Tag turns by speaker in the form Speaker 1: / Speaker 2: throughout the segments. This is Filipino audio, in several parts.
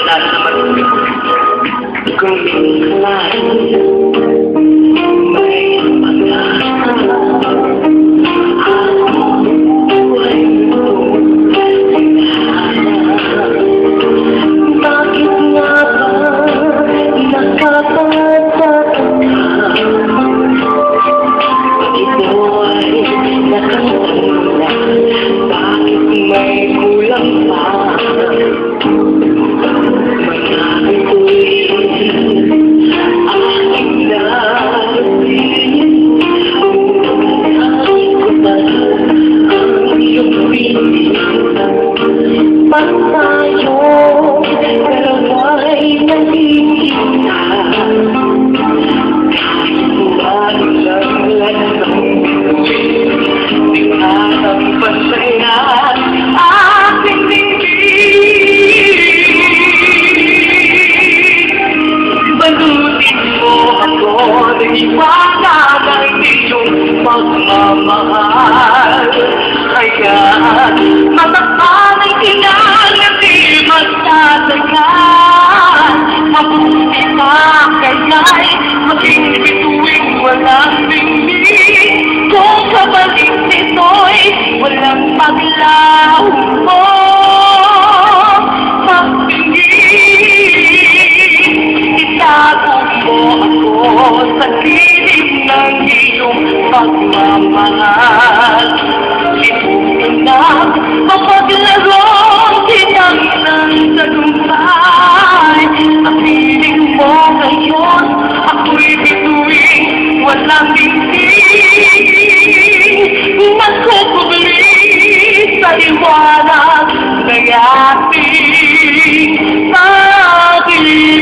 Speaker 1: wala na naman. Kung minsan may pag-asa ang buhay mo, bakit nga ba nakapagtataka? Ito ay nakatanda, bakit may kulang pa? Pag tayo dalawa'y nagkikita, kahit walang di atang pasaya aking bibig. Balutin mo ako ng iwanan ng iyong pagmamahal, kaya matakpan ay tinang na di magtatagal. Mabuti pa kaya'y maging bituing walang bingnig, kung kabalik nito'y walang paglaho mo. Magpingin, itago mo ako sa lilim ng iyong pagmamahal. Ipupunang mapaglarong kitang ng tagumpay. Ang piling mo ngayon, ako'y bituing walang bingnig, magkukubli sa liwanag ng ating pag-ibig.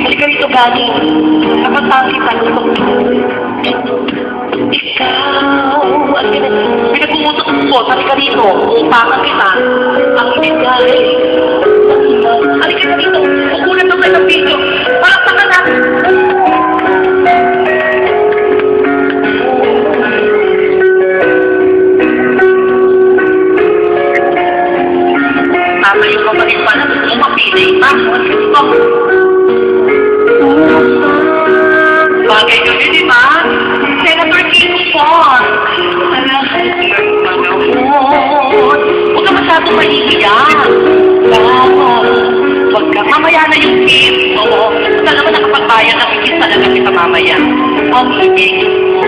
Speaker 1: Halika rito, Gani. Kapatang kita nito. Ikaw, pinag-umutok ko, halika rito, upakan kita. Ang ibigay. Halika na rito, kukunan na tayo ng video. Palakpakan natin. Tatayo ka pa rin pala, umapilay pa. Ito. Bagay nyo din, di ba? Senator King Fon. Huwag ka masyado maiiyak. Huwag ka. Mamaya na yung gift mo. Sana naman nakapagbayad ang higit talaga kita mamaya. Ang higit mo.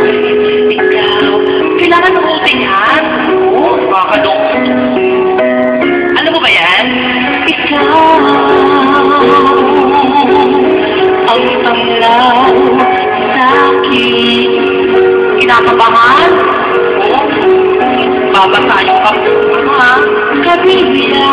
Speaker 1: Ikaw. Kailangan ng uting yan. Oo, makakalong. Alam mo ba yan? Ikaw. Ang tamlaw sa'kin. Kinakabahan? Oo. Babasa yung kapag, ha? Kabila.